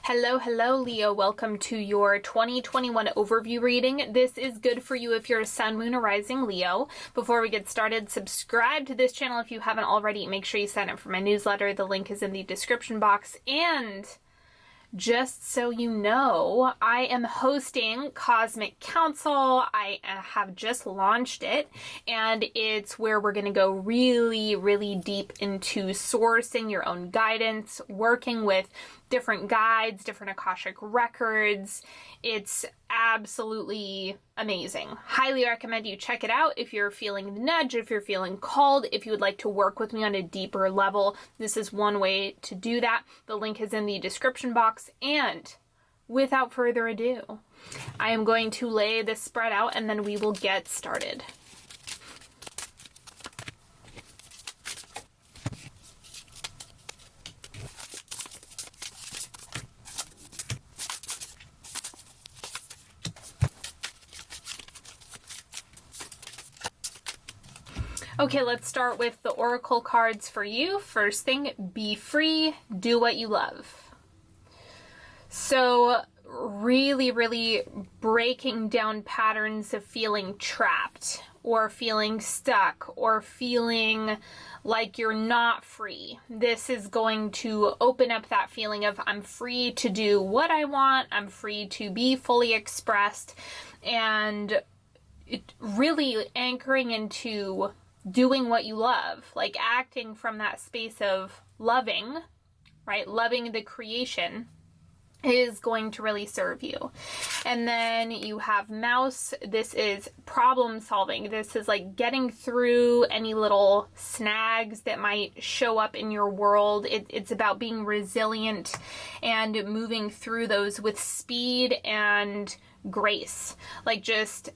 Hello, hello, Leo. Welcome to your 2021 overview reading. This is good for you if you're a sun, moon, or rising Leo. Before we get started, subscribe to this channel if you haven't already. Make sure you sign up for my newsletter. The link is in the description box. And just so you know, I am hosting Cosmic Council. I have just launched it, and it's where we're going to go really, really deep into sourcing your own guidance, working with different guides, different Akashic records. It's absolutely amazing. Highly recommend you check it out if you're feeling the nudge, if you're feeling called, if you would like to work with me on a deeper level. This is one way to do that. The link is in the description box. And without further ado, I am going to lay this spread out and then we will get started. Okay, let's start with the oracle cards for you. First thing, be free, do what you love. So really breaking down patterns of feeling trapped or feeling stuck or feeling like you're not free. This is going to open up that feeling of I'm free to do what I want, I'm free to be fully expressed, and it really anchoring into doing what you love, like acting from that space of loving, right? Loving the creation is going to really serve you. And then you have Mouse. This is problem solving. This is like getting through any little snags that might show up in your world. It's about being resilient and moving through those with speed and grace. Like just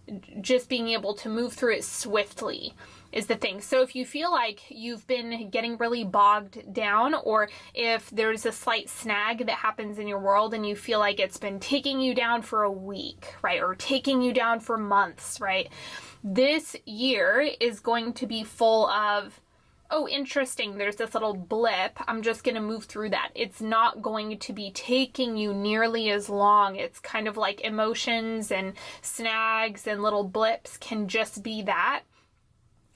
being able to move through it swiftly is the thing. So if you feel like you've been getting really bogged down, or if there's a slight snag that happens in your world and you feel like it's been taking you down for a week, right? Or taking you down for months, right? This year is going to be full of, oh, interesting, there's this little blip, I'm just going to move through that. It's not going to be taking you nearly as long. It's kind of like emotions and snags and little blips can just be that.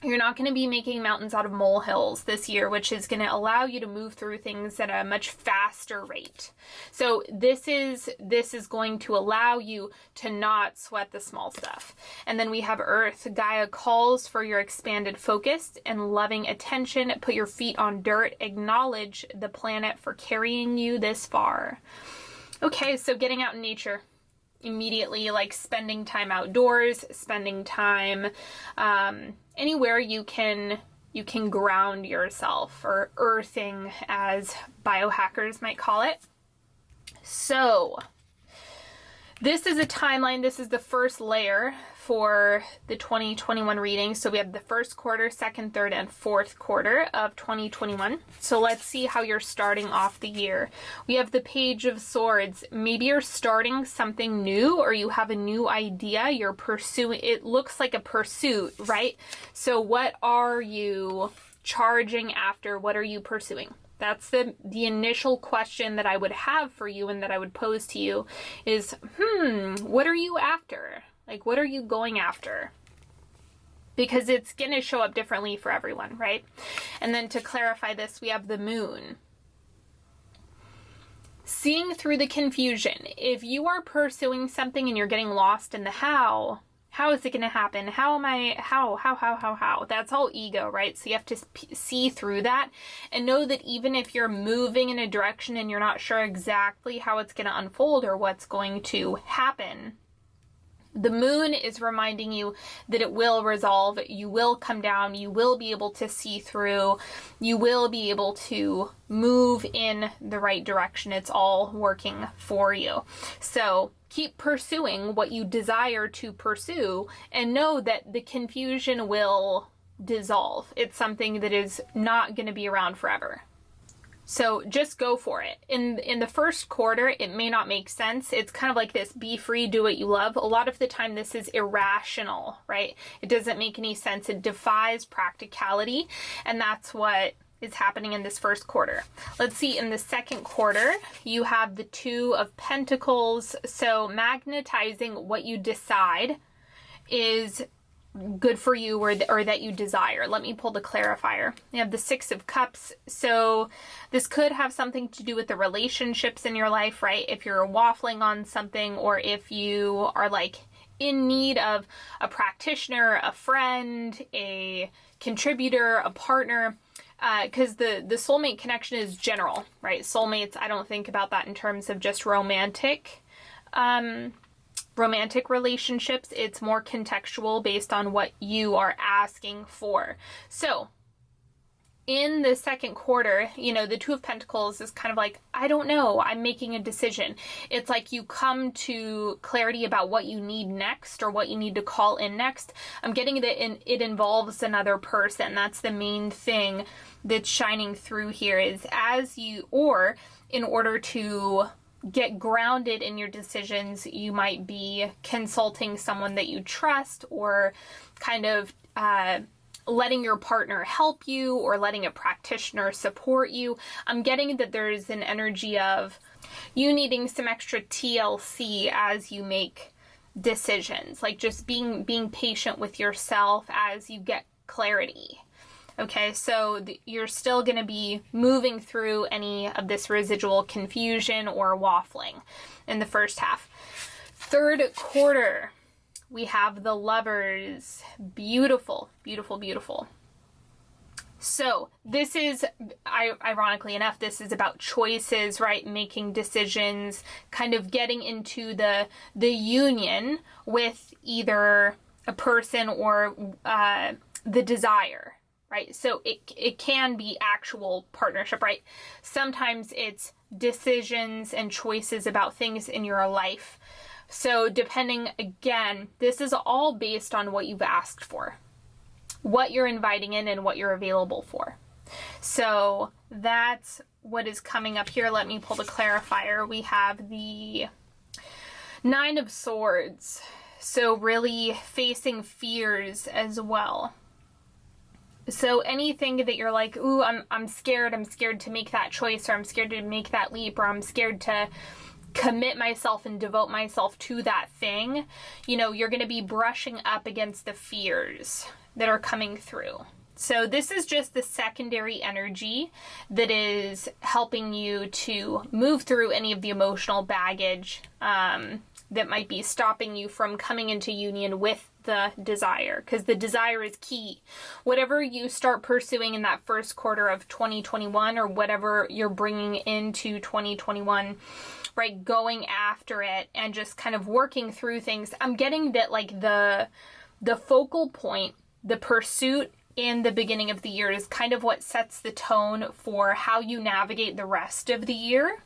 You're not going to be making mountains out of molehills this year, which is going to allow you to move through things at a much faster rate. So this is going to allow you to not sweat the small stuff. And then we have Earth. Gaia calls for your expanded focus and loving attention. Put your feet on dirt. Acknowledge the planet for carrying you this far. Okay, so getting out in nature. Immediately, like spending time outdoors, spending time anywhere you can ground yourself, or earthing as biohackers might call it. So this is a timeline. This is the first layer for the 2021 reading. So we have the first quarter, second, third, and fourth quarter of 2021. So let's see how you're starting off the year. We have the Page of Swords. Maybe you're starting something new, or you have a new idea. You're pursuing, it looks like a pursuit, right? So what are you charging after? What are you pursuing? That's the initial question that I would have for you and that I would pose to you is, what are you after? Like, what are you going after? Because it's going to show up differently for everyone, right? And then to clarify this, we have the Moon. Seeing through the confusion. If you are pursuing something and you're getting lost in the how is it going to happen? How? That's all ego, right? So you have to see through that and know that even if you're moving in a direction and you're not sure exactly how it's going to unfold or what's going to happen, the Moon is reminding you that it will resolve, you will come down, you will be able to see through, you will be able to move in the right direction. It's all working for you. So keep pursuing what you desire to pursue and know that the confusion will dissolve. It's something that is not going to be around forever. So just go for it. In the first quarter, it may not make sense. It's kind of like this, be free, do what you love. A lot of the time this is irrational, right? It doesn't make any sense. It defies practicality. And that's what is happening in this first quarter. Let's see, in the second quarter, you have the Two of Pentacles. So magnetizing what you decide is good for you, or that you desire. Let me pull the clarifier. You have the Six of Cups. So this could have something to do with the relationships in your life, right? If you're waffling on something, or if you are like in need of a practitioner, a friend, a contributor, a partner, because the soulmate connection is general, right? Soulmates, I don't think about that in terms of just romantic relationships. It's more contextual based on what you are asking for. So in the second quarter, you know, the Two of Pentacles is kind of like, I don't know, I'm making a decision. It's like you come to clarity about what you need next, or what you need to call in next. I'm getting that it involves another person. That's the main thing that's shining through here, is or in order to get grounded in your decisions, you might be consulting someone that you trust, or kind of letting your partner help you, or letting a practitioner support you. I'm getting that there's an energy of you needing some extra TLC as you make decisions, like just being patient with yourself as you get clarity. Okay, so you're still going to be moving through any of this residual confusion or waffling in the first half. Third quarter, we have the Lovers. Beautiful, beautiful, beautiful. So this is, ironically enough, this is about choices, right? Making decisions, kind of getting into the union with either a person or the desire. Right? So it can be actual partnership, right? Sometimes it's decisions and choices about things in your life. So depending, again, this is all based on what you've asked for, what you're inviting in, and what you're available for. So that's what is coming up here. Let me pull the clarifier. We have the Nine of Swords. So really facing fears as well. So anything that you're like, ooh, I'm scared to make that choice, or I'm scared to make that leap, or I'm scared to commit myself and devote myself to that thing, you know, you're going to be brushing up against the fears that are coming through. So this is just the secondary energy that is helping you to move through any of the emotional baggage that might be stopping you from coming into union with the desire, because the desire is key. Whatever you start pursuing in that first quarter of 2021, or whatever you're bringing into 2021, right, going after it and just kind of working through things. I'm getting that like the focal point, the pursuit in the beginning of the year is kind of what sets the tone for how you navigate the rest of the year.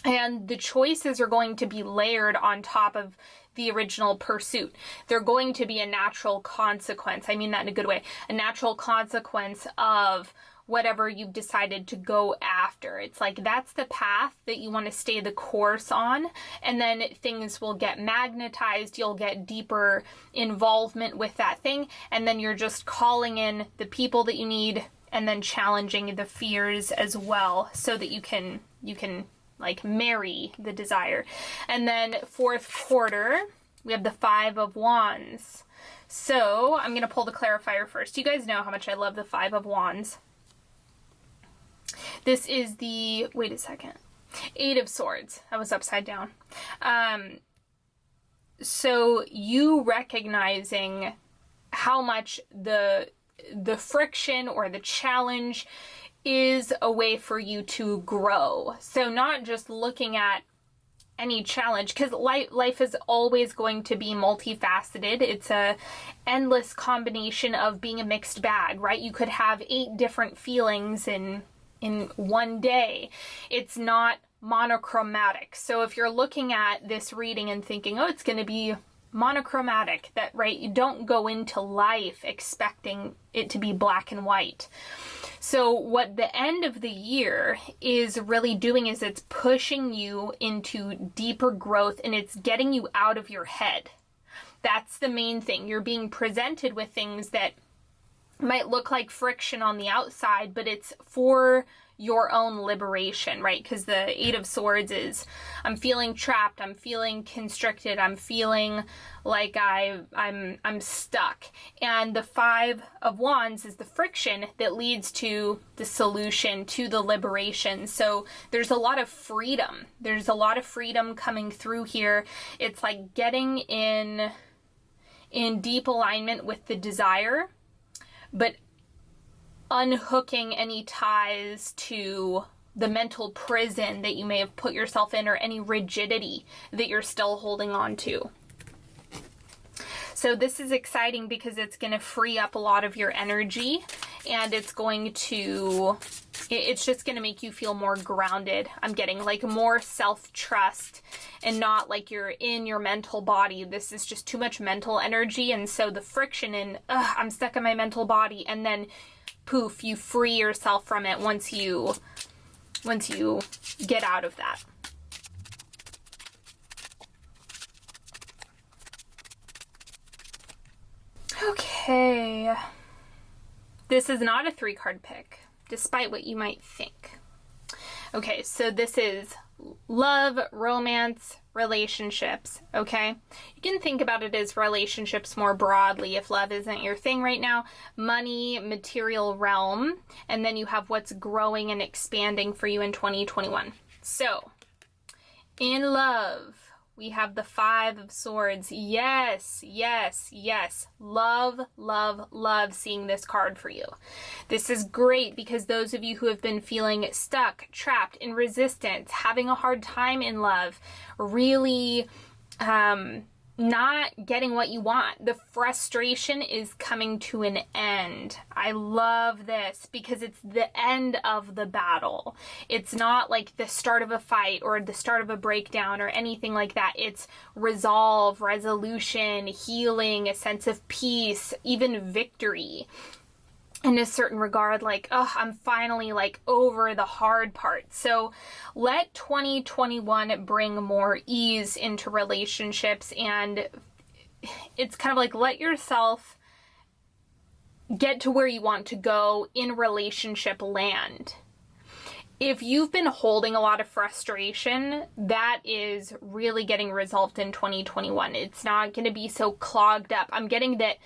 And the choices are going to be layered on top of the original pursuit. They're going to be a natural consequence. I mean that in a good way. A natural consequence of whatever you've decided to go after. It's like that's the path that you want to stay the course on, and then things will get magnetized. You'll get deeper involvement with that thing, and then you're just calling in the people that you need, and then challenging the fears as well, so that you can like marry the desire. And then fourth quarter, we have the Five of Wands. So I'm going to pull the clarifier first. You guys know how much I love the Five of Wands. This is the, wait a second, Eight of Swords. I was upside down. So you recognizing how much the friction or the challenge is a way for you to grow. So not just looking at any challenge, because life is always going to be multifaceted. It's a endless combination of being a mixed bag, right? You could have 8 different feelings in one day. It's not monochromatic. So if you're looking at this reading and thinking, oh, it's going to be monochromatic, that, right, you don't go into life expecting it to be black and white. So what the end of the year is really doing is it's pushing you into deeper growth, and it's getting you out of your head. That's the main thing. You're being presented with things that might look like friction on the outside, but it's for your own liberation, right? Because the Eight of Swords is, I'm feeling trapped, I'm feeling constricted, I'm feeling like I'm stuck. And the Five of Wands is the friction that leads to the solution, to the liberation. So there's a lot of freedom. There's a lot of freedom coming through here. It's like getting in deep alignment with the desire, but unhooking any ties to the mental prison that you may have put yourself in, or any rigidity that you're still holding on to. So this is exciting because it's going to free up a lot of your energy, and it's just going to make you feel more grounded. I'm getting like more self-trust and not like you're in your mental body. This is just too much mental energy. And so the friction in, I'm stuck in my mental body, and then poof, you free yourself from it once you get out of that. Okay. This is not a 3-card pick, despite what you might think. Okay, so this is love, romance, relationships, okay? You can think about it as relationships more broadly if love isn't your thing right now. Money, material realm, and then you have what's growing and expanding for you in 2021. So, in love, we have the Five of Swords. Yes, yes, yes. Love, love, love seeing this card for you. This is great because those of you who have been feeling stuck, trapped, in resistance, having a hard time in love, really not getting what you want. The frustration is coming to an end. I love this because it's the end of the battle. It's not like the start of a fight or the start of a breakdown or anything like that. It's resolve, resolution, healing, a sense of peace, even victory. In a certain regard, like, oh, I'm finally like over the hard part. So let 2021 bring more ease into relationships, and it's kind of like let yourself get to where you want to go in relationship land. If you've been holding a lot of frustration, that is really getting resolved in 2021. It's not going to be so clogged up. I'm getting that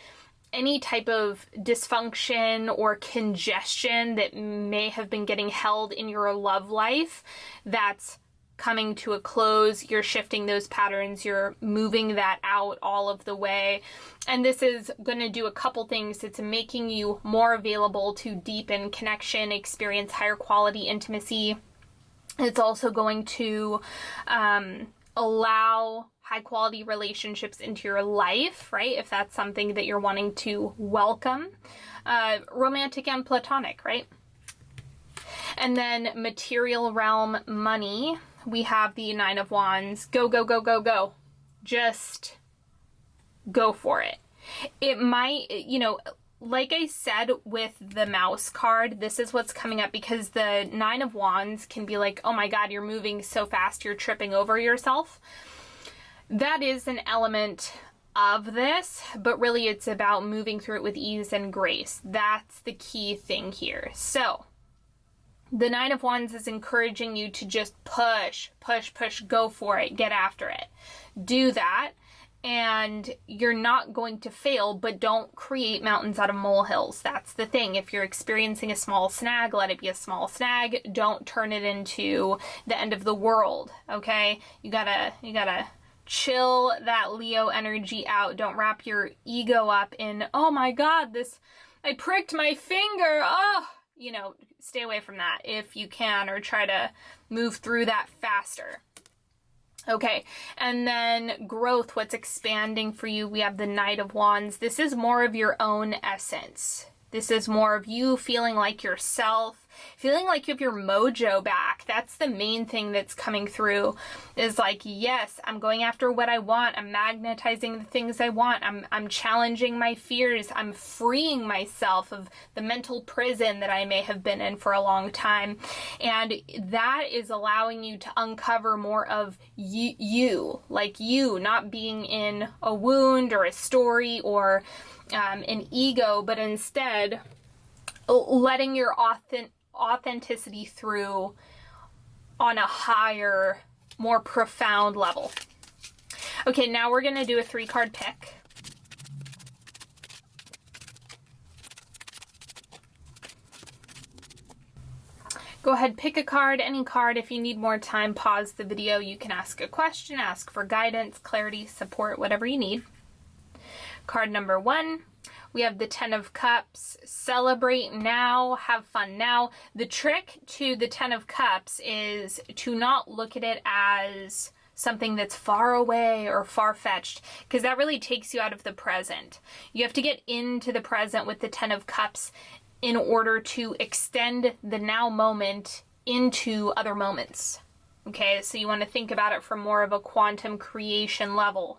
any type of dysfunction or congestion that may have been getting held in your love life, that's coming to a close. You're shifting those patterns. You're moving that out all of the way. And this is going to do a couple things. It's making you more available to deepen connection, experience higher quality intimacy. It's also going to allow high quality relationships into your life, right? If that's something that you're wanting to welcome, romantic and platonic, right? And then material realm, money, we have the Nine of Wands. Go, go, go, go, go. Just go for it. It might, like I said with the mouse card, this is what's coming up because the Nine of Wands can be like, oh my God, you're moving so fast, you're tripping over yourself. That is an element of this, but really it's about moving through it with ease and grace. That's the key thing here. So the Nine of Wands is encouraging you to just push, push, push, go for it, get after it. Do that, and you're not going to fail, but don't create mountains out of molehills. That's the thing. If you're experiencing a small snag, let it be a small snag. Don't turn it into the end of the world, okay? You gotta chill that Leo energy out. Don't wrap your ego up in, oh my God, I pricked my finger. Oh, stay away from that if you can, or try to move through that faster. Okay, and then growth, what's expanding for you, we have the Knight of Wands. This is more of your own essence. This is more of you feeling like yourself, feeling like you have your mojo back. That's the main thing that's coming through, is like, yes, I'm going after what I want. I'm magnetizing the things I want. I'm challenging my fears. I'm freeing myself of the mental prison that I may have been in for a long time. And that is allowing you to uncover more of you, like you, not being in a wound or a story or an ego, but instead letting your authenticity through on a higher, more profound level. Okay, now we're going to do a 3-card pick. Go ahead, pick a card, any card. If you need more time, pause the video. You can ask a question, ask for guidance, clarity, support, whatever you need. Card number 1, we have the 10 of Cups. Celebrate now, have fun now. The trick to the 10 of Cups is to not look at it as something that's far away or far-fetched, because that really takes you out of the present. You have to get into the present with the 10 of Cups in order to extend the now moment into other moments. Okay, so you want to think about it from more of a quantum creation level,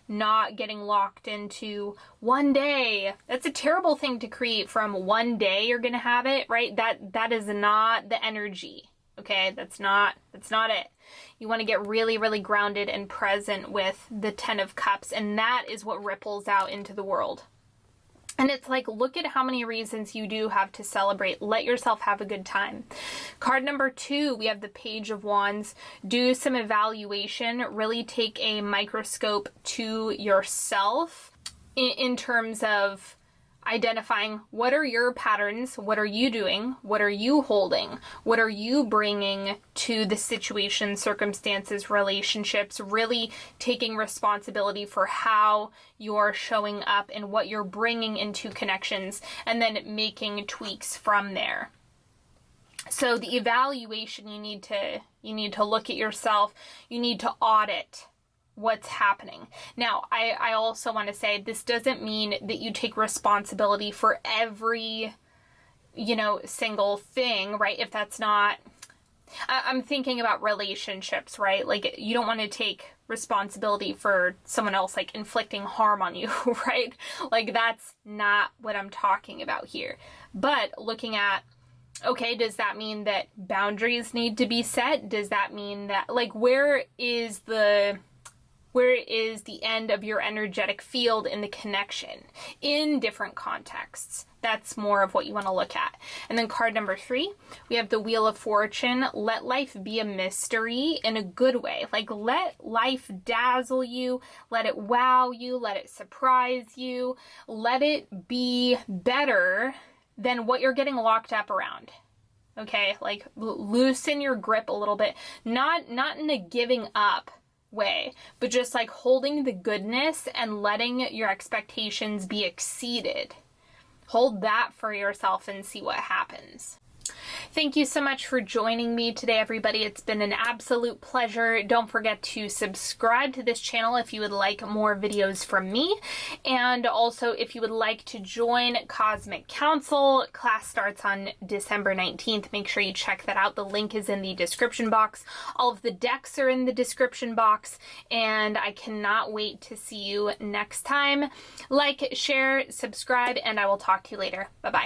not getting locked into one day. That's a terrible thing to create from one day you're going to have it, right? That is not the energy. Okay, that's not it. You want to get really, really grounded and present with the 10 of Cups, and that is what ripples out into the world. And it's like, look at how many reasons you do have to celebrate. Let yourself have a good time. Card number 2, we have the Page of Wands. Do some evaluation. Really take a microscope to yourself in terms of identifying what are your patterns, what are you doing, what are you holding, what are you bringing to the situation, circumstances, relationships, really taking responsibility for how you're showing up and what you're bringing into connections, and then making tweaks from there. So the evaluation, you need to look at yourself, you need to audit what's happening. Now, I also want to say this doesn't mean that you take responsibility for every, single thing, right? If that's not, I'm thinking about relationships, right? Like, you don't want to take responsibility for someone else, like, inflicting harm on you, right? Like, that's not what I'm talking about here. But looking at, okay, does that mean that boundaries need to be set? Does that mean that, like, where is the end of your energetic field in the connection in different contexts? That's more of what you want to look at. And then card number 3, we have the Wheel of Fortune. Let life be a mystery in a good way. Like, let life dazzle you, let it wow you, let it surprise you, let it be better than what you're getting locked up around. Okay, like, loosen your grip a little bit, not in a giving up way, but just like holding the goodness and letting your expectations be exceeded. Hold that for yourself and see what happens. Thank you so much for joining me today, everybody. It's been an absolute pleasure. Don't forget to subscribe to this channel if you would like more videos from me. And also, if you would like to join Cosmic Council, class starts on December 19th. Make sure you check that out. The link is in the description box. All of the decks are in the description box. And I cannot wait to see you next time. Like, share, subscribe, and I will talk to you later. Bye-bye.